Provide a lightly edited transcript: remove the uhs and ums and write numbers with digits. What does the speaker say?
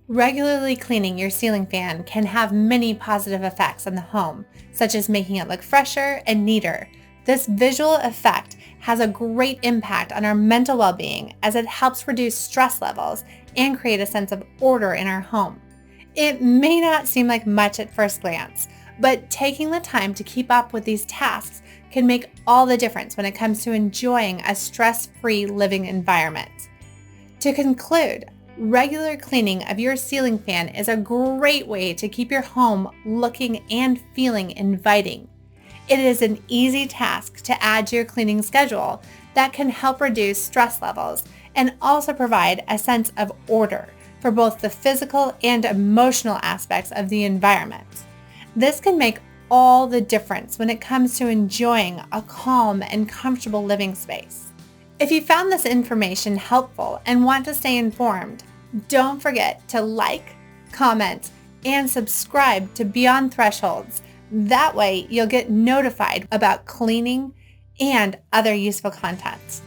Regularly cleaning your ceiling fan can have many positive effects on the home, such as making it look fresher and neater. This visual effect has a great impact on our mental well-being as it helps reduce stress levels and create a sense of order in our home. It may not seem like much at first glance, but taking the time to keep up with these tasks can make all the difference when it comes to enjoying a stress-free living environment. To conclude, regular cleaning of your ceiling fan is a great way to keep your home looking and feeling inviting. It is an easy task to add to your cleaning schedule that can help reduce stress levels and also provide a sense of order for both the physical and emotional aspects of the environment. This can make all the difference when it comes to enjoying a calm and comfortable living space. If you found this information helpful and want to stay informed, don't forget to like, comment, and subscribe to Beyond Thresholds. That way you'll get notified about cleaning and other useful content.